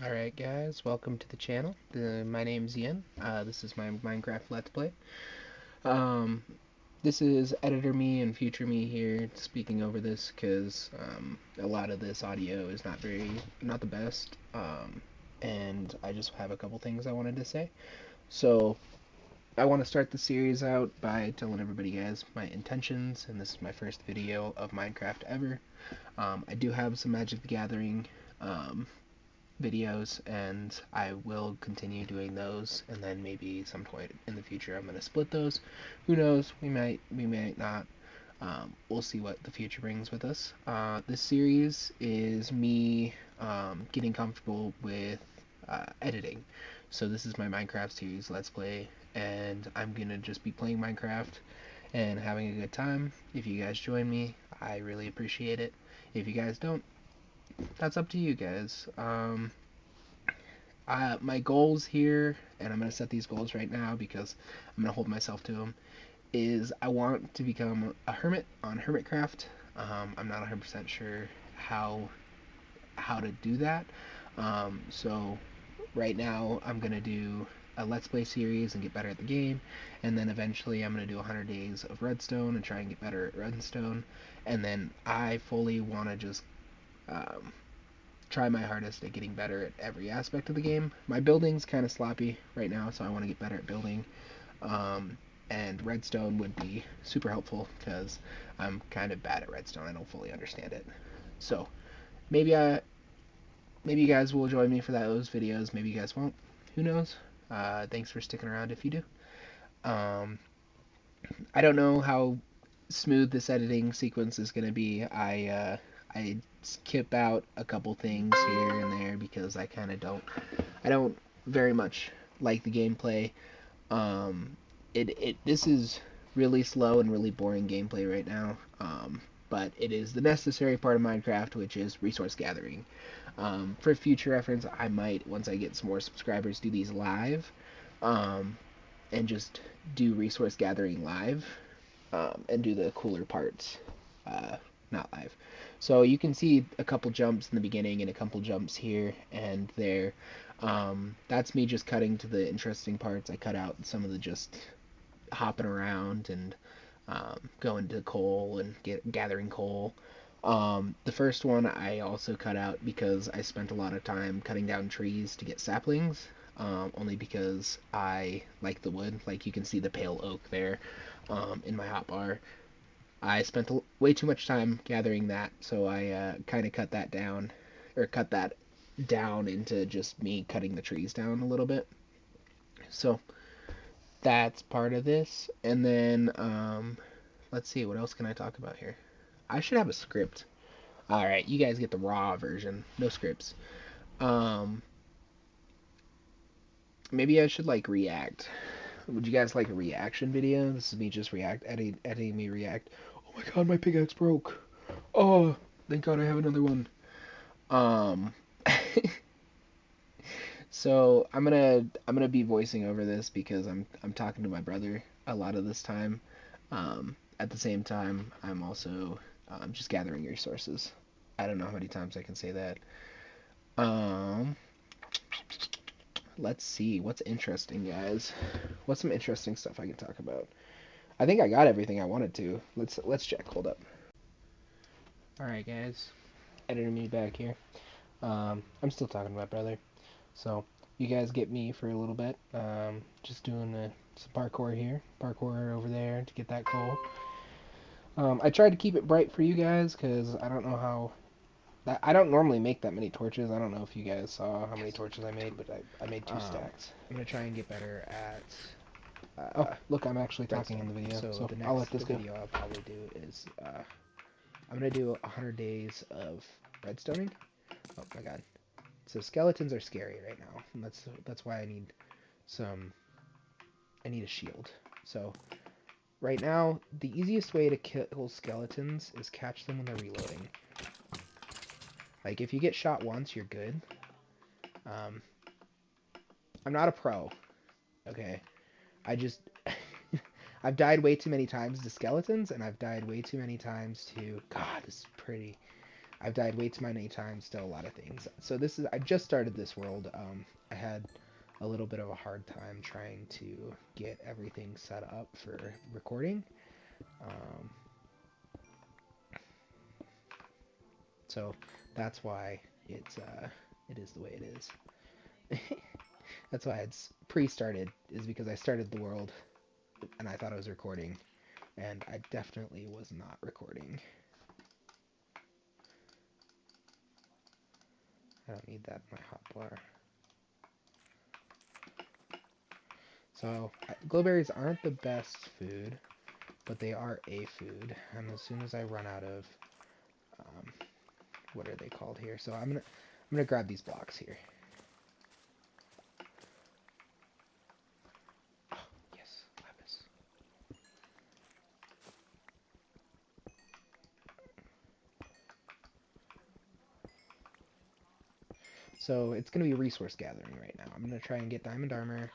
Alright guys, welcome to the channel. My name's Ian. This is my Minecraft Let's Play. Um, this is editor me and future me here speaking over this because a lot of this audio is not the best. And I just have a couple things I wanted to say. So I want to start the series out by telling everybody guys my intentions, and this is my first video of Minecraft ever. I do have some Magic the Gathering videos, and I will continue doing those, and then maybe some point in the future I'm going to split those. Who knows? We might not. We'll see what the future brings with us. This series is me getting comfortable with editing. So this is my Minecraft series, Let's Play, and I'm gonna just be playing Minecraft and having a good time. If you guys join me, I really appreciate it. If you guys don't, that's up to you guys. My goals here, and I'm going to set these goals right now because I'm going to hold myself to them, is I want to become a hermit on Hermitcraft. I'm not 100% sure how to do that. So right now I'm going to do a Let's Play series and get better at the game, and then eventually I'm going to do 100 days of Redstone and try and get better at Redstone, and then I fully want to just um, try my hardest at getting better at every aspect of the game. My building's kind of sloppy right now, so I want to get better at building. And redstone would be super helpful because I'm kind of bad at redstone. I don't fully understand it. So maybe maybe you guys will join me for those videos. Maybe you guys won't. Who knows? Thanks for sticking around if you do. Um, I don't know how smooth this editing sequence is going to be. I skip out a couple things here and there because I don't very much like the gameplay. This is really slow and really boring gameplay right now. But it is the necessary part of Minecraft, which is resource gathering. For future reference, I might, once I get some more subscribers, do these live, um, and just do resource gathering live, and do the cooler parts, uh, not live. So you can see a couple jumps in the beginning and a couple jumps here and there. That's me just cutting to the interesting parts. I cut out some of the just hopping around and going to coal and gathering coal. The first one I also cut out because I spent a lot of time cutting down trees to get saplings. Only because I like the wood. Like you can see the pale oak there in my hotbar. I spent way too much time gathering that, so I kind of cut that down, or cut that down into just me cutting the trees down a little bit. So that's part of this. And then let's see, what else can I talk about here? I should have a script. All right, you guys get the raw version, no scripts. Um, Maybe I should like react. Would you guys like a reaction video? This is me just editing me react. Oh my god, my pickaxe broke. Oh, thank god I have another one. Um, so I'm gonna be voicing over this because I'm talking to my brother a lot of this time. At the same time, I'm also just gathering resources. I don't know how many times I can say that. Um, let's see what's interesting, guys. What's some interesting stuff I can talk about? I think I got everything I wanted to. Let's check. Hold up. All right, guys. Editor me back here. I'm still talking to my brother, so you guys get me for a little bit. Just doing some parkour here, parkour over there to get that coal. I tried to keep it bright for you guys because I don't know how. I don't normally make that many torches. I don't know if you guys saw how many torches I made, but I made two stacks. I'm gonna try and get better at. Oh, look, I'm actually talking in the video, so I'll let this go. Video I'll probably do is I'm gonna do 100 days of redstoning. Oh my god. So skeletons are scary right now. And that's why I need a shield. So right now, the easiest way to kill skeletons is catch them when they're reloading. Like if you get shot once, you're good. Um, I'm not a pro. Okay. I just I've died way too many times to skeletons, and I've died way too many times to God, this is pretty. I've died way too many times to a lot of things. So I just started this world. I had a little bit of a hard time trying to get everything set up for recording. Um, so that's why it is the way it is. That's why it's pre-started, is because I started the world and I thought I was recording, and I definitely was not recording. I don't need that in my hotbar. So, glowberries aren't the best food, but they are a food. And as soon as I run out of, what are they called here? So I'm gonna grab these blocks here. Oh, yes, lapis. So it's gonna be resource gathering right now. I'm gonna try and get diamond armor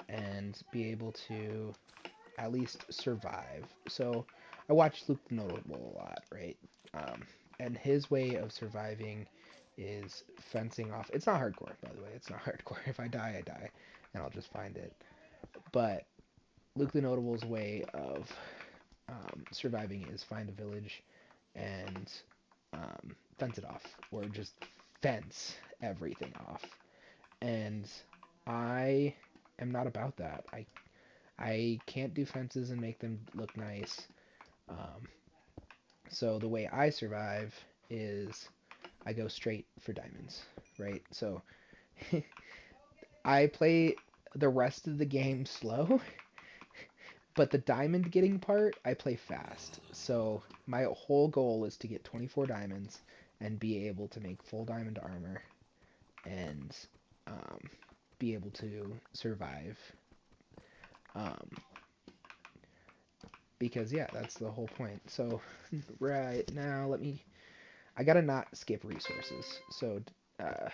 and be able to at least survive. So I watched Luke the Notable a lot, right? And his way of surviving is fencing off. It's not hardcore, by the way. It's not hardcore. If I die, I die, and I'll just find it. But Luke the Notable's way of surviving is find a village and fence it off, or just fence everything off. And I am not about that. I can't do fences and make them look nice. Um, so the way I survive is I go straight for diamonds, right? So I play the rest of the game slow, but the diamond getting part, I play fast. So my whole goal is to get 24 diamonds and be able to make full diamond armor and um, be able to survive. Um, because yeah, that's the whole point. So right now, I gotta not skip resources. So, uh,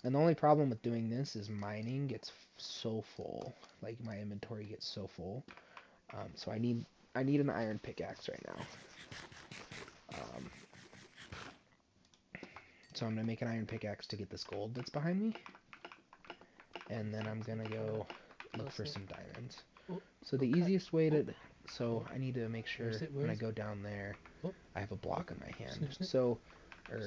and the only problem with doing this is mining gets so full. Like my inventory gets so full. So I need an iron pickaxe right now. Um, so I'm gonna make an iron pickaxe to get this gold that's behind me, and then I'm gonna go look for some diamonds. So the easiest way to I need to make sure when I go down there, I have a block in my hand. So, or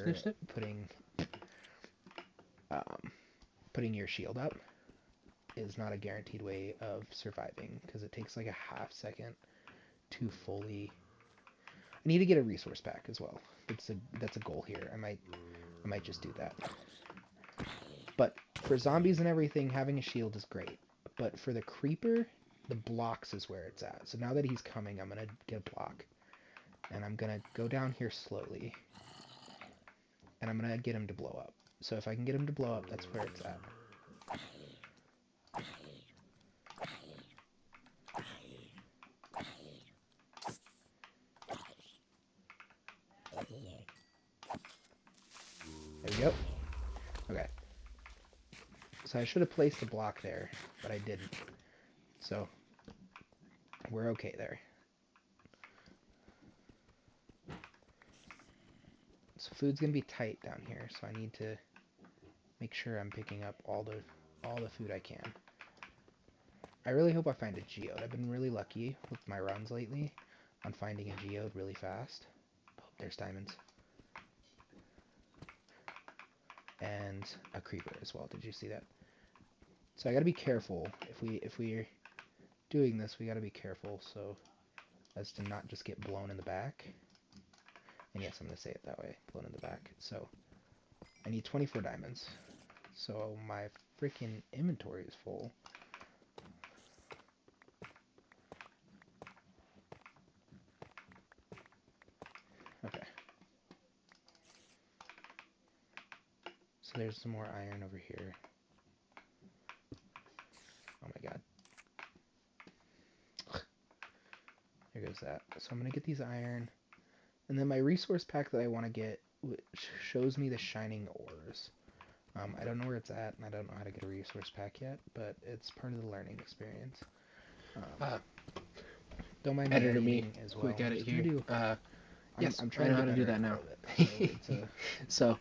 putting your shield up is not a guaranteed way of surviving because it takes like a half second to fully. I need to get a resource pack as well. That's a goal here. I might just do that. But for zombies and everything, having a shield is great. But for the creeper, the blocks is where it's at. So now that he's coming, I'm gonna get a block, and I'm gonna go down here slowly, and I'm gonna get him to blow up. So if I can get him to blow up, that's where it's at. There we go. Okay. So I should have placed a block there, but I didn't. So we're okay there. So food's gonna be tight down here, so I need to make sure I'm picking up all the food I can. I really hope I find a geode. I've been really lucky with my runs lately on finding a geode really fast. Oh, there's diamonds. And a creeper as well. Did you see that? So I gotta be careful. If we're doing this, we gotta be careful so as to not just get blown in the back. And yes, I'm gonna say it that way, blown in the back. So I need 24 diamonds. So my freaking inventory is full. Okay. So there's some more iron over here. Oh my god. There goes that. So I'm gonna get these iron. And then my resource pack that I want to get shows me the shining ores. I don't know where it's at, and I don't know how to get a resource pack yet, but it's part of the learning experience. Don't mind editor me me as quick well. edit here. Yes, I'm I trying know to how get to do better that at now. all of it. So So,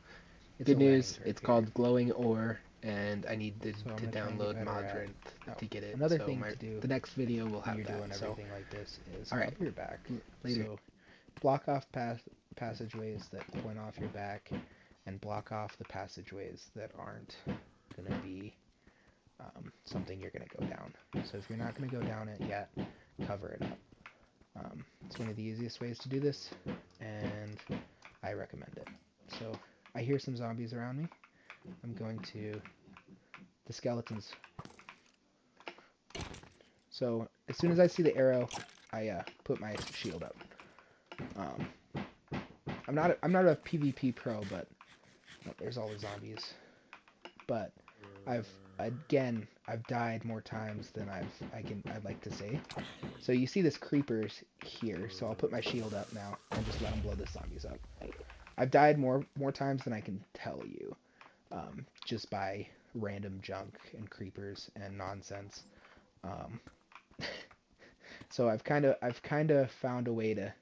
it's a good learning news, curve it's here. called glowing ore, and I need So I'm to gonna try and get download better at. Modrin Oh, to get it. another So thing to do the next video will when have you're that. doing So, everything like this is all right, cover your back. later. So block off passageways that point off your back, and block off the passageways that aren't gonna be something you're gonna go down. So if you're not gonna go down it yet, cover it up. It's one of the easiest ways to do this, and I recommend it. So I hear some zombies around me. I'm going to the skeletons. So as soon as I see the arrow, I put my shield up. Um, I'm not a PvP pro, but oh, there's all the zombies. But I've died more times than I'd like to say. So you see this creepers here, so I'll put my shield up now and just let them blow the zombies up. I've died more times than I can tell you, just by random junk and creepers and nonsense. Um, so I've kind of found a way to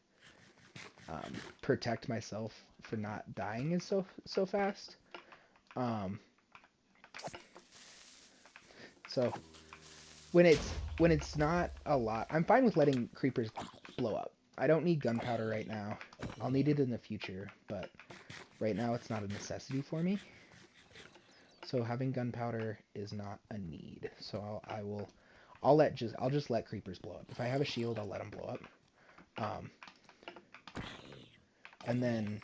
protect myself for not dying as so fast. Um, so when it's not a lot, I'm fine with letting creepers blow up. I don't need gunpowder right now. I'll need it in the future, but right now it's not a necessity for me. So having gunpowder is not a need. So I'll just let creepers blow up. If I have a shield, I'll let them blow up. Um, and then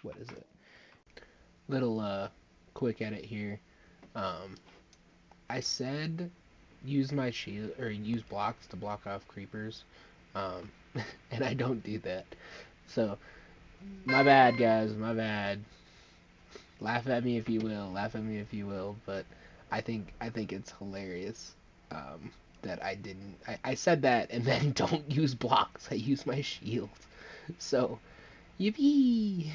what is it? Little quick edit here. Um, I said use my shield or use blocks to block off creepers, um, and I don't do that. So my bad, guys. My bad. Laugh at me if you will. Laugh at me if you will. But I think it's hilarious that I didn't. I said that and then don't use blocks. I use my shield. So yippee!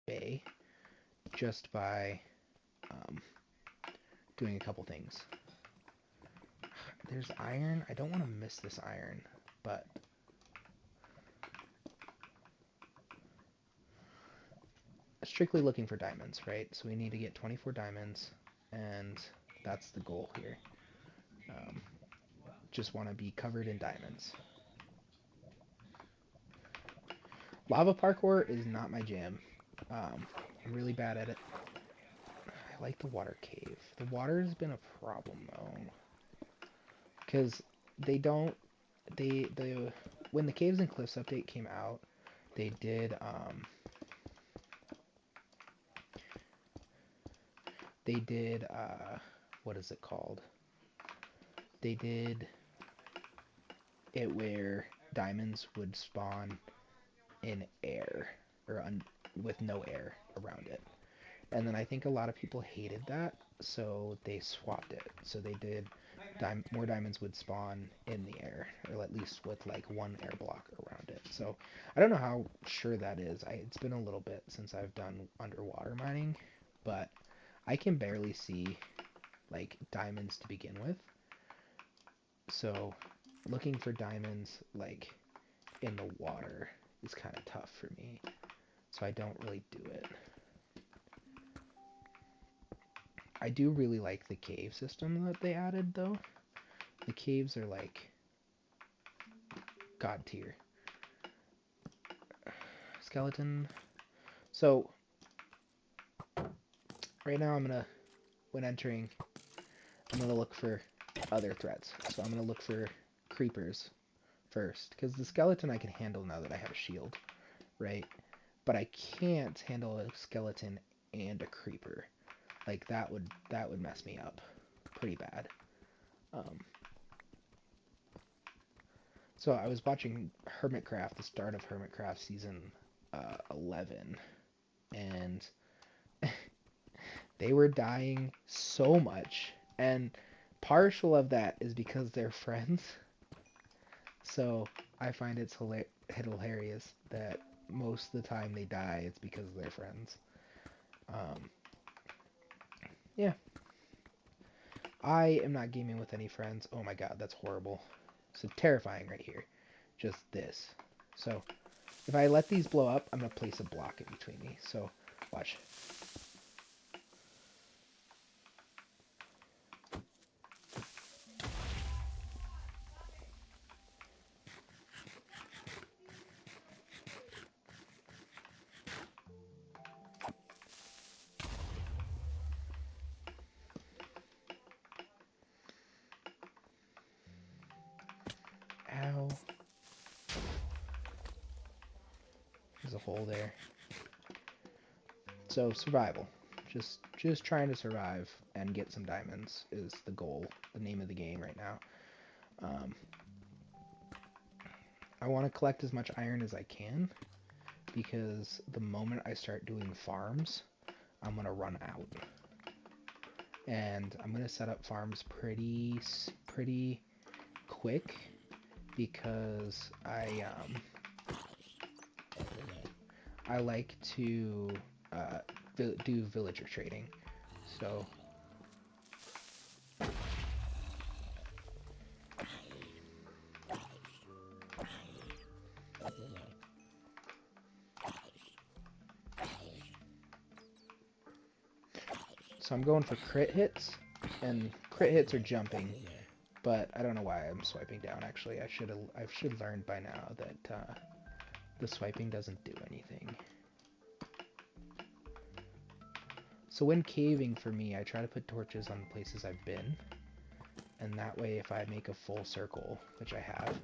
Bay just by um, doing a couple things. There's iron. I don't want to miss this iron, but strictly looking for diamonds, right? So we need to get 24 diamonds, and that's the goal here. Um, just want to be covered in diamonds. Lava parkour is not my jam. I'm really bad at it. I like the water cave. The water has been a problem though, because they don't they when the Caves and Cliffs update came out, they did what is it called? They did it where diamonds would spawn in air or with no air around it. And then I think a lot of people hated that, so they swapped it. So they did more diamonds would spawn in the air, or at least with like one air block around it. So I don't know how sure that is. It's been a little bit since I've done underwater mining, but I can barely see like diamonds to begin with. So looking for diamonds like in the water is kind of tough for me. So I don't really do it. I do really like the cave system that they added though. The caves are like god tier. Skeleton. So right now when entering, I'm gonna look for other threats. So I'm gonna look for creepers first, because the skeleton I can handle now that I have a shield, right? But I can't handle a skeleton and a creeper. Like that would mess me up pretty bad. Um, so I was watching Hermitcraft, the start of Hermitcraft season 11, and they were dying so much, and partial of that is because they're friends. So I find it's hilarious that most of the time they die, it's because they're friends. Um, yeah, I am not gaming with any friends. Oh my god, that's horrible. So terrifying right here. Just this. So if I let these blow up, I'm going to place a block in between me. So watch. Ow. There's a hole there. So survival. Just trying to survive and get some diamonds is the goal, the name of the game right now. I want to collect as much iron as I can because the moment I start doing farms, I'm going to run out. And I'm going to set up farms pretty quick because I like to do villager trading. So I'm going for crit hits, and crit hits are jumping, but I don't know why I'm swiping down. Actually, I should learn by now that the swiping doesn't do anything. So when caving for me, I try to put torches on the places I've been, and that way if I make a full circle, which I have.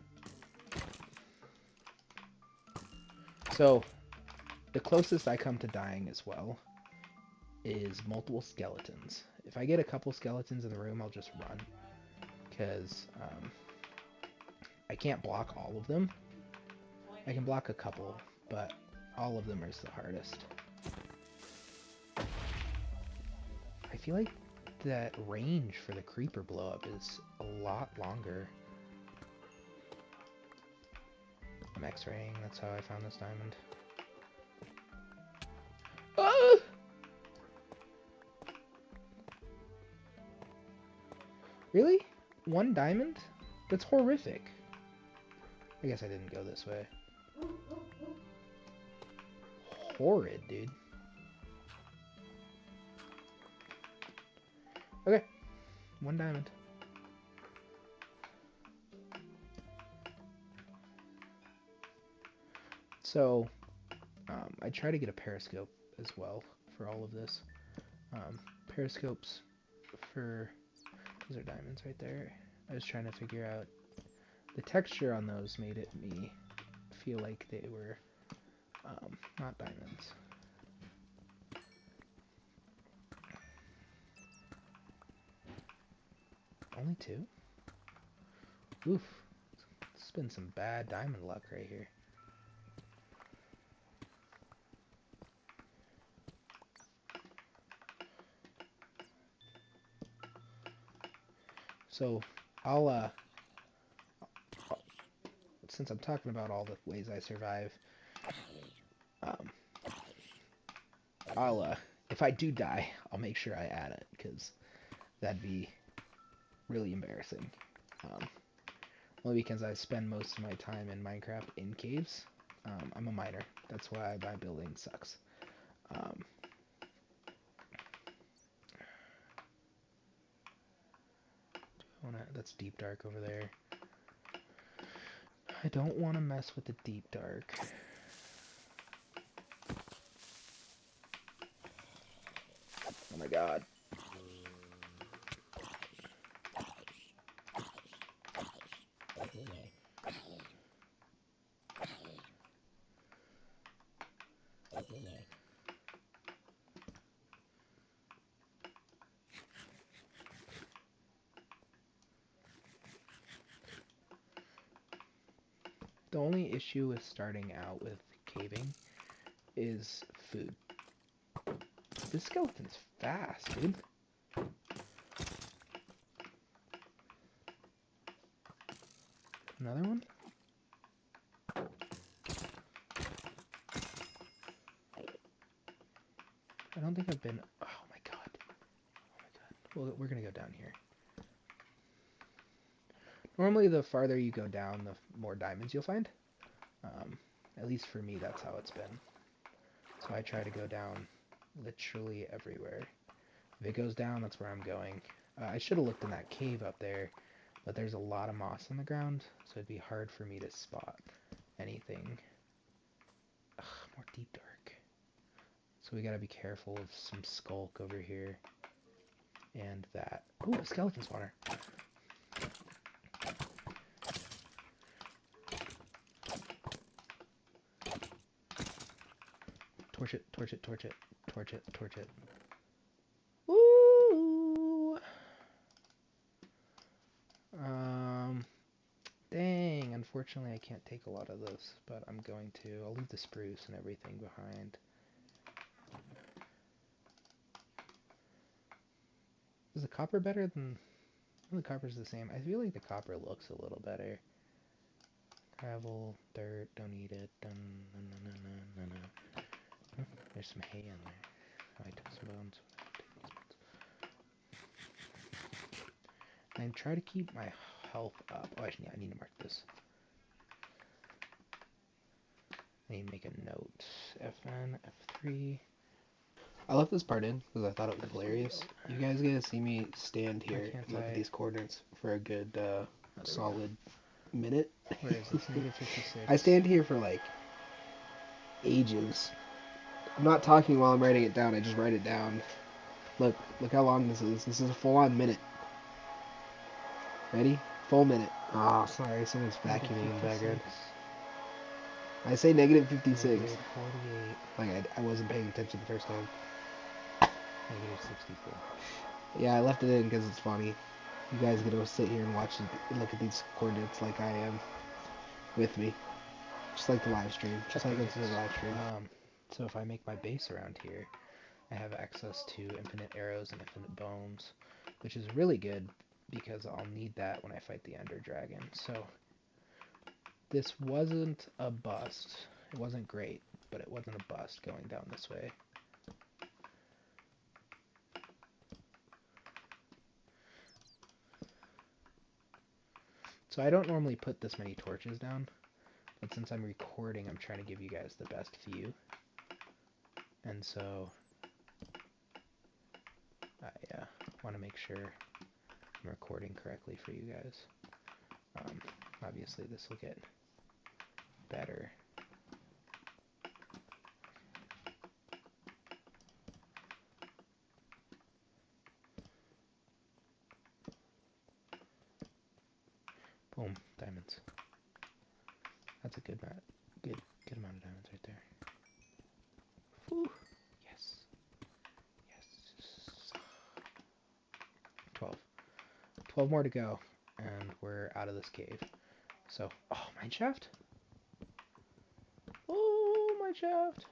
So the closest I come to dying as well is multiple skeletons. If I get a couple skeletons in the room, I'll just run, because I can't block all of them. I can block a couple, but all of them is the hardest. I feel like that range for the creeper blow up is a lot longer. I'm x-raying, that's how I found this diamond. Ah! Really? 1 diamond? That's horrific. I guess I didn't go this way. Horrid, dude. Okay. 1 diamond. So, I try to get a periscope as well for all of this. Periscopes for... Those are diamonds right there. I was trying to figure out... The texture on those made me feel like they were not diamonds. Only 2? Oof. It's been some bad diamond luck right here. So, since I'm talking about all the ways I survive, if I do die, I'll make sure I add it, because that'd be really embarrassing. Only because I spend most of my time in Minecraft in caves. I'm a miner. That's why my building sucks. That's deep dark over there. I don't want to mess with the deep dark. Oh my god. The only issue with starting out with caving is food. This skeleton's fast, dude. Another one? I don't think I've been... Oh my god. Oh my god. Well, we're gonna go down here. Normally, the farther you go down, the more diamonds you'll find. Um, at least for me, that's how it's been. So I try to go down literally everywhere. If it goes down, that's where I'm going. I should have looked in that cave up there, but there's a lot of moss on the ground, so it'd be hard for me to spot anything. Ugh, more deep dark. So we gotta be careful of some skulk over here. And that. Ooh, a skeleton spawner. Torch it, torch it, torch it, torch it, torch it. Ooh! Dang, unfortunately I can't take a lot of this, but I'm going to. I'll leave the spruce and everything behind. Is the copper better than... the copper's the same. I feel like the copper looks a little better. Gravel, dirt, don't eat it. Oh, there's some hay in there. Oh, I took some bones. And try to keep my health up. Oh, actually, I need to mark this. I need to make a note. Fn, F3. I left this part in because I thought it was hilarious. You guys get to see me stand here and look at these coordinates for a good solid minute. Where is this? Negative 56. I stand here for like ages. I'm not talking while I'm writing it down. I just write it down. Look how long this is. This is a full-on minute. Ready? Full minute. Oh, sorry, someone's vacuuming in the background. I say negative 56. Negative 48. Like I wasn't paying attention the first time. Negative 64. Yeah, I left it in because it's funny. You guys get to sit here and watch and look at these coordinates like I am with me. Just like the live stream. Just like it's a live stream. So if I make my base around here, I have access to infinite arrows and infinite bones, which is really good because I'll need that when I fight the Ender Dragon. So this wasn't a bust. It wasn't great, but it wasn't a bust going down this way. So I don't normally put this many torches down, but since I'm recording, I'm trying to give you guys the best view. And so I want to make sure I'm recording correctly for you guys. Obviously this will get better. Boom, diamonds. That's a good amount of diamonds right there. Whew. Yes. Yes. 12. 12 more to go, and we're out of this cave. So, oh, mine shaft? Oh, mine shaft.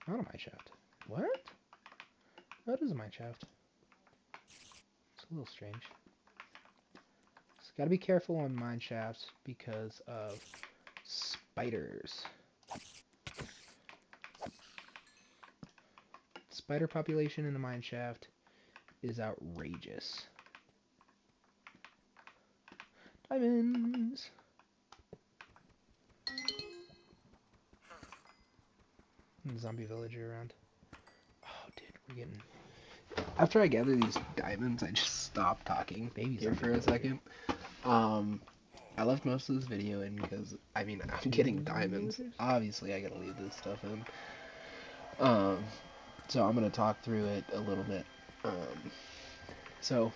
Not a mine shaft. What? That is a mine shaft. It's a little strange. Gotta be careful on mine shafts because of spiders. Spider population in a mine shaft is outrageous. Diamonds! Zombie villager around. Oh, dude, we're getting... After I gather these diamonds, I just stop talking here for a second. I left most of this video in because, I mean, I'm getting diamonds. Obviously, I gotta leave this stuff in. So I'm gonna talk through it a little bit. So,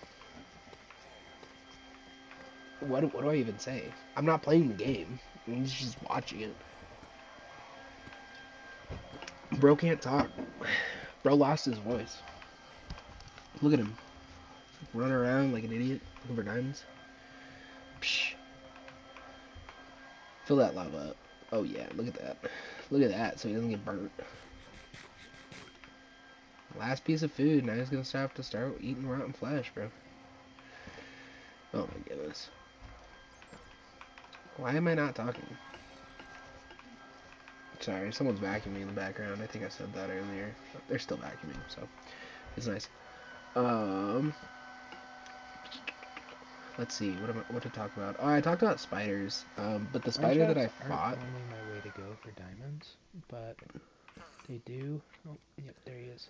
what do I even say? I'm not playing the game. I'm just watching it. Bro can't talk. Bro lost his voice. Look at him. Running around like an idiot, looking for diamonds. Psh. Fill that lava up. Oh yeah, look at that. Look at that, so he doesn't get burnt. Last piece of food, now he's gonna have to start eating rotten flesh, bro. Oh my goodness. Why am I not talking? Sorry, someone's vacuuming in the background. I think I said that earlier. They're still vacuuming, so it's nice. let's see, what to talk about? Oh, I talked about spiders. But the Mine spider that shafts I aren't fought. normally my way to go for diamonds, but they do. Oh, yep, there he is.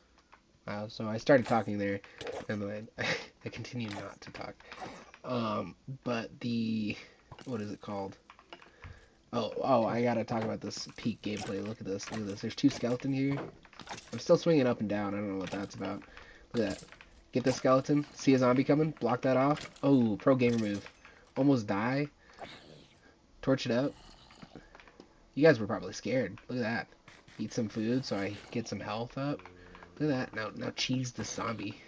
So I started talking there, and then I continued not to talk. But what is it called? Oh, I gotta talk about this peak gameplay. Look at this, look at this. There's two skeleton here. I'm still swinging up and down. I don't know what that's about. Look at that. Get the skeleton. See a zombie coming. Block that off. Oh, pro gamer move. Almost die. Torch it up. You guys were probably scared. Look at that. Eat some food so I get some health up. Look at that. Now cheese the zombie.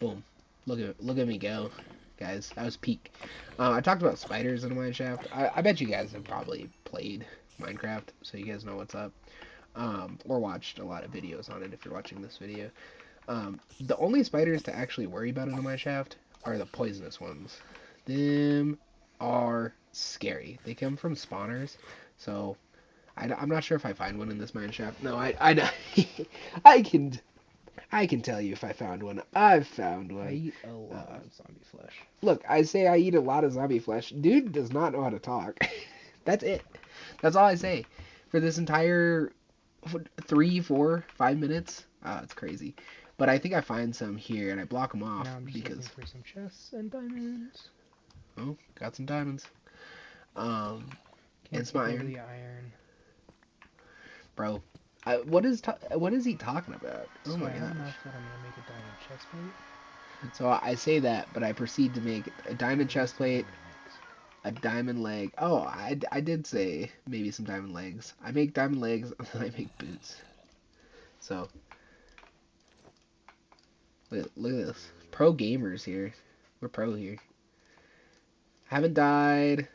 Boom. Look at me go, guys. That was peak. I talked about spiders in my shaft. I bet you guys have probably played Minecraft, so you guys know what's up. Or watched a lot of videos on it if you're watching this video. The only spiders to actually worry about in a mine shaft are the poisonous ones. Them are scary. They come from spawners, so I'm not sure if I find one in this mine shaft. No, I can I can tell you if I found one. I've found I one. eat a lot of zombie flesh. Look, I say I eat a lot of zombie flesh. Dude does not know how to talk. That's it. That's all I say for this entire 3, 4, 5 minutes. It's crazy. But I think I find some here and I block them off Now I'm just because looking for some chests and diamonds. oh, got some diamonds. Can't And some take over iron, the iron. bro. What is he talking about? Oh So my I gosh. don't know if I'm gonna make a diamond chest plate. So I say that, but I proceed to make a diamond chest plate, a diamond leg. Oh, I did say maybe some diamond legs. I make diamond legs and then I make boots. So look at this. Pro gamers here. We're pro here. Haven't died.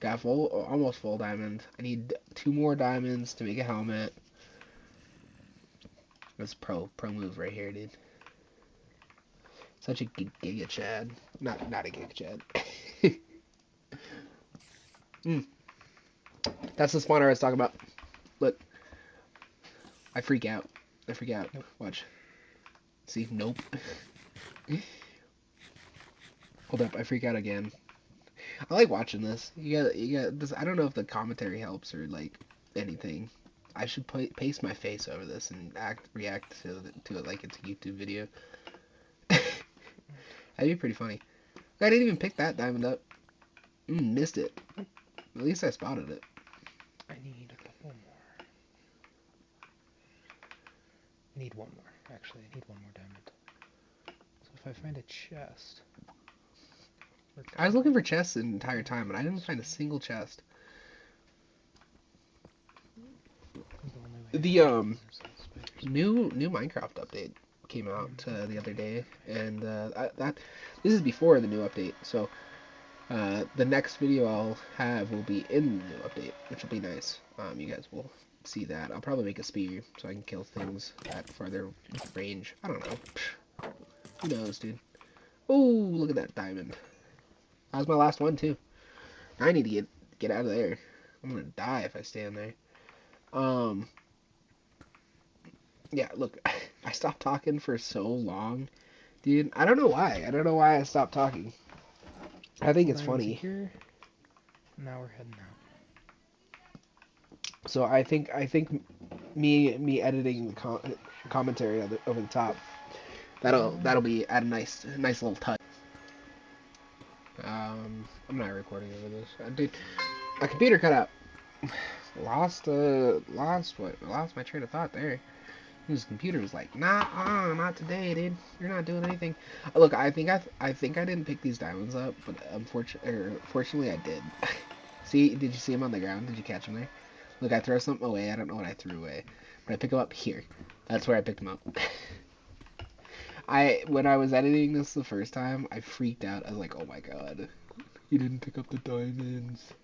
Got almost full diamond. I need 2 more diamonds to make a helmet. That's pro move right here, dude. Such a giga chad. Not a giga chad. That's the spawner I was talking about. Look. I freak out. I freak out. Nope. Watch. See? Nope. Hold up. I freak out again. I like watching this. You got this. I don't know if the commentary helps or like anything. I should paste my face over this and react to it like it's a YouTube video. That'd be pretty funny. I didn't even pick that diamond up. Missed it. At least I spotted it. I need a couple more. Need one more. Actually, I need one more diamond. So if I find a chest. I was looking for chests the entire time, and I didn't find a single chest. The new Minecraft update came out the other day, and this is before the new update. So the next video I'll have will be in the new update, which will be nice. You guys will see that. I'll probably make a spear so I can kill things at farther range. I don't know. Who knows, dude? Oh, look at that diamond. That was my last one too. I need to get out of there. I'm gonna die if I stay in there. Yeah, look, I stopped talking for so long, dude. I don't know why. I don't know why I stopped talking. I think it's funny. Here. Now we're heading out. So I think me editing the commentary over the top, that'll be at a nice little touch. I'm not recording over this. Dude, my computer cut out. Lost my train of thought there. His computer was like, nah, not today, dude. You're not doing anything. Look, I think I didn't pick these diamonds up, but fortunately I did. See, did you see him on the ground? Did you catch him there? Look, I throw something away. I don't know what I threw away, but I pick him up here. That's where I picked him up. When I was editing this the first time, I freaked out. I was like, oh my god, you didn't pick up the diamonds.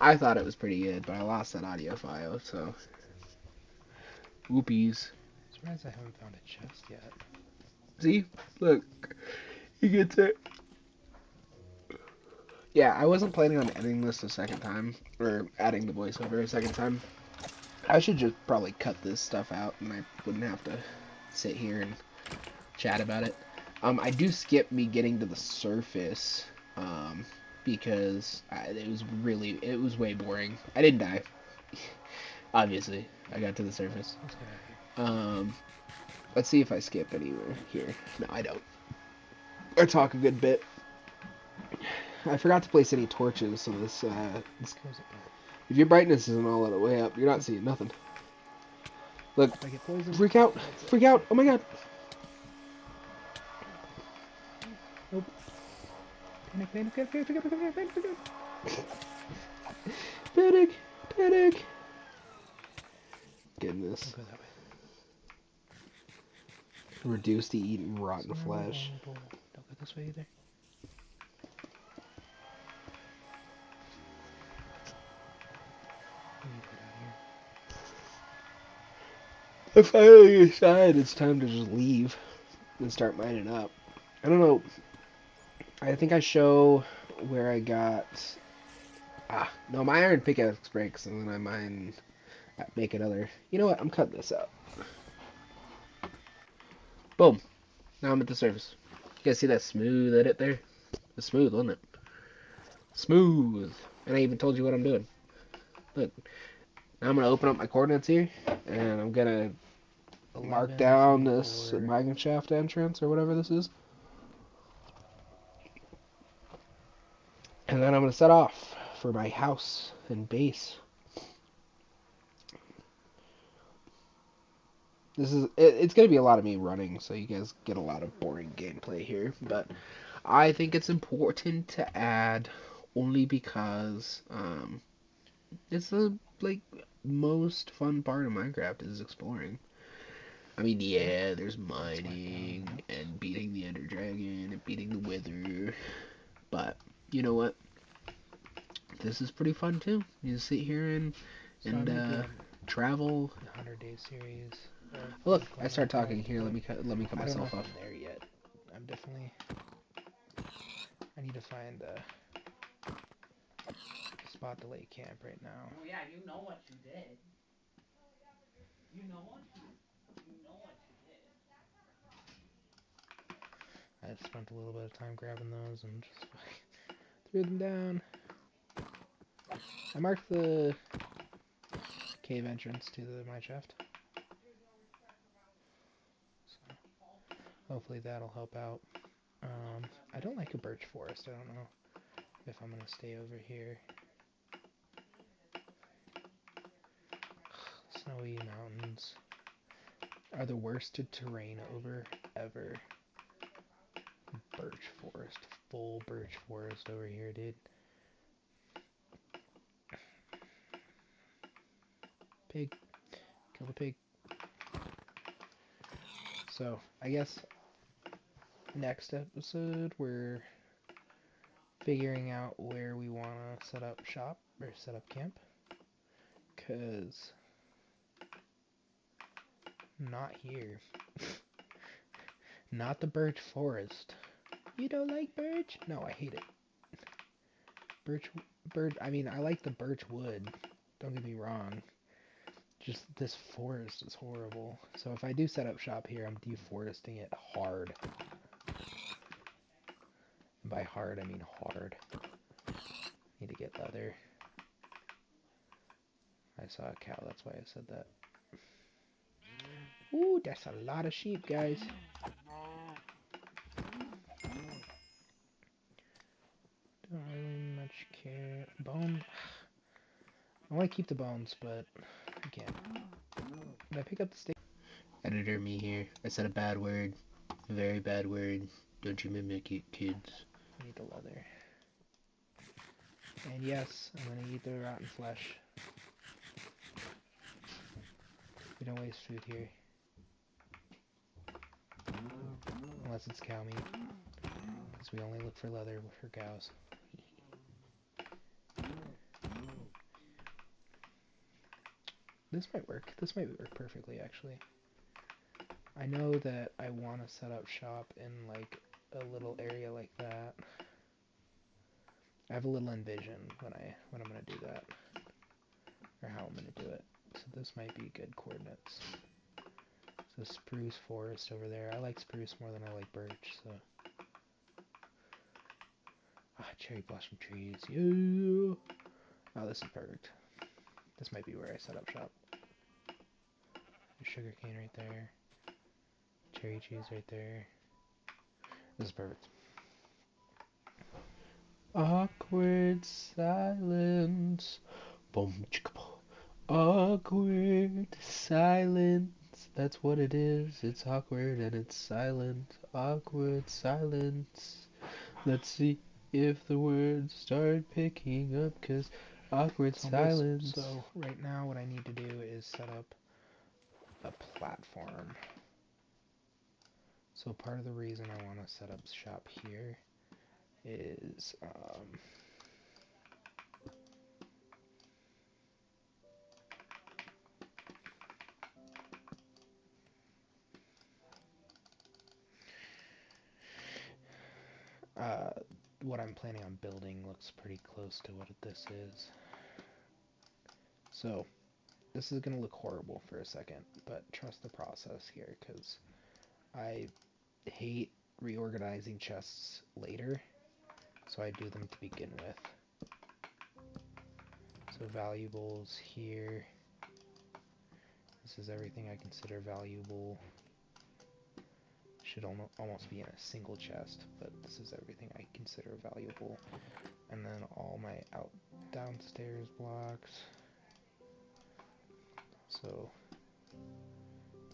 I thought it was pretty good, but I lost that audio file, so whoopies. Surprised I haven't found a chest yet. See? Look. He gets it. Yeah, I wasn't planning on editing this a second time, or adding the voiceover a second time. I should just probably cut this stuff out, and I wouldn't have to sit here and chat about it. I do skip me getting to the surface, because it was way boring. I didn't die, obviously. I got to the surface. Let's get out of here. Um, let's see if I skip anywhere here. No, I don't. I talk a good bit. I forgot to place any torches, so this Close it. if your brightness isn't all the way up, you're not seeing nothing. Look, If I get poisoned, freak out, that's it. freak out! Oh my god! Nope. Panic, panic, panic, panic, panic, panic, panic, panic. Panic, panic! Goodness. Don't go that way. Reduce the eating rotten So now we're flesh. vulnerable. Don't go this way either. We need to get out of here. I finally decide it's time to just leave and start mining up. I don't know. I think I show where I got. No, my iron pickaxe breaks, and then make another. You know what? I'm cutting this out. Boom. Now I'm at the surface. You guys see that smooth edit there? It's smooth, wasn't it? Smooth. And I even told you what I'm doing. Look. Now I'm gonna open up my coordinates here, and I'm gonna mark down this mining shaft entrance or whatever this is. And then I'm going to set off for my house and base. It's going to be a lot of me running, so you guys get a lot of boring gameplay here. But I think it's important to add only because it's the most fun part of Minecraft is exploring. I mean, yeah, there's mining and beating the Ender Dragon and beating the Wither, but you know what? This is pretty fun too. You just sit here and travel. 100-day series. Oh, look, I start talking here. Let me cut I don't know myself if off. I'm there yet. I'm definitely. I need to find a spot to lay camp right now. Oh yeah, you know what you did. You know what you did. I spent a little bit of time grabbing those and just threw them down. I marked the cave entrance to the mine shaft. So hopefully that'll help out. I don't like a birch forest. I don't know if I'm gonna stay over here. Snowy mountains are the worst terrain ever. Birch forest, full birch forest over here, dude. Pig, kill the pig. So I guess next episode we're figuring out where we want to set up shop or set up camp, cause not here. Not the birch forest. You don't like birch? No, I hate it. I mean, I like the birch wood. Don't get me wrong. Just this forest is horrible. So if I do set up shop here, I'm deforesting it hard. And by hard, I mean hard. Need to get leather. I saw a cow, that's why I said that. Ooh, that's a lot of sheep, guys. Don't really much care. Bone. I want to keep the bones, but I can't. Did I pick up the steak? Editor me here. I said a bad word. A very bad word. Don't you mimic it, kids. I need the leather. And yes, I'm gonna eat the rotten flesh. We don't waste food here. Unless it's cow meat. Because we only look for leather for cows. This might work. This might work perfectly, actually. I know that I want to set up shop in, like, a little area like that. I have a little envision when I'm gonna do that. Or how I'm gonna do it. So this might be good coordinates. the spruce forest over there. I like spruce more than I like birch, so. Cherry blossom trees. Yeah. Oh, this is perfect. This might be where I set up shop. Sugar cane right there. Cherry trees right there. This is perfect. Awkward silence. Boom, chicka, awkward silence. That's what it is. It's awkward and it's silent. Awkward silence. Let's see if the words start picking up, 'cause awkward silence. So right now what I need to do is set up a platform. So part of the reason I want to set up shop here is what I'm planning on building looks pretty close to what this is. So this is going to look horrible for a second, but trust the process here, because I hate reorganizing chests later, so I do them to begin with. So valuables here. This is everything I consider valuable. Should almost be in a single chest, but this is everything I consider valuable. And then all my downstairs blocks. So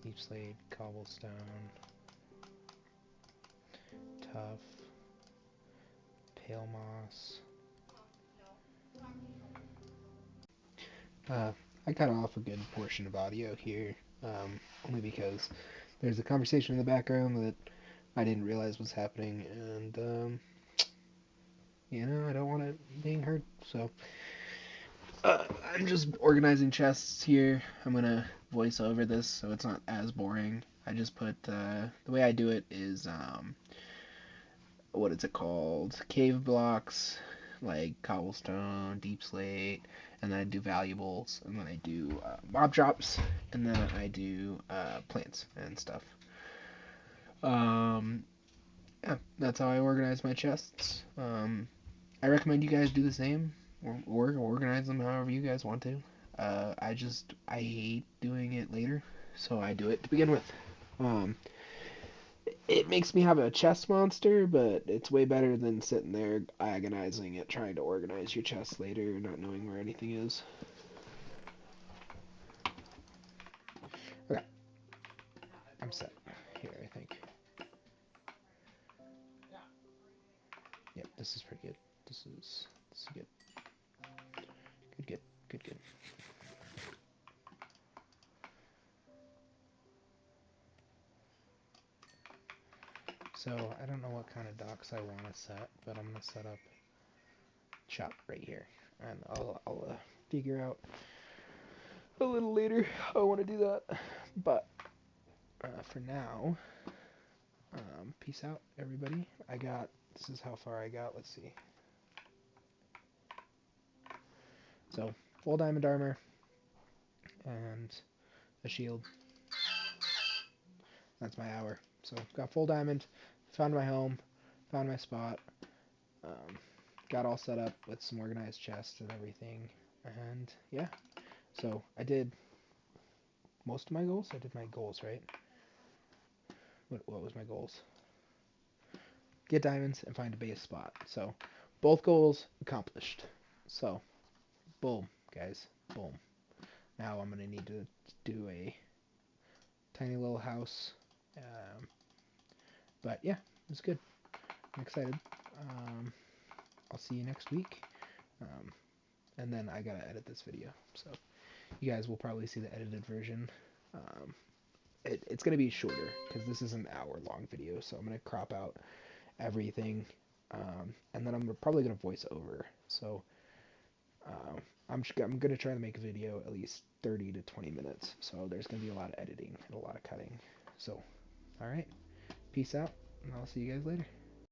deep slate, cobblestone, tough, pale moss. I cut off a good portion of audio here, only because there's a conversation in the background that I didn't realize was happening, and I don't want it being heard, so I'm just organizing chests here. I'm gonna voice over this so it's not as boring. I just put, the way I do it is, what is it called? Cave blocks, like cobblestone, deep slate, and then I do valuables, and then I do mob drops, and then I do plants and stuff. Yeah, that's how I organize my chests. I recommend you guys do the same, or organize them however you guys want to. I hate doing it later, so I do it to begin with. It makes me have a chest monster, but it's way better than sitting there agonizing at trying to organize your chest later, not knowing where anything is. Okay, I'm set here, I think. Yep, this is pretty good. This is good. Good. So I don't know what kind of docks I want to set, but I'm gonna set up shop right here, and I'll figure out a little later how I want to do that. But for now, peace out, everybody. This is how far I got. Let's see. So full diamond armor and a shield. That's my hour. So got full diamond, found my home, found my spot, got all set up with some organized chests and everything, and yeah. So I did most of my goals. I did my goals, right? What was my goals? Get diamonds and find a base spot. So both goals accomplished. So boom, guys, boom. Now I'm gonna need to do a tiny little house. But yeah, it's good. I'm excited. I'll see you next week. And then I gotta edit this video, so you guys will probably see the edited version. It's gonna be shorter because this is an hour-long video, so I'm gonna crop out everything, and then I'm probably gonna voice over. So I'm gonna try to make a video at least 30 to 20 minutes. So there's gonna be a lot of editing and a lot of cutting. So, all right, peace out, and I'll see you guys later.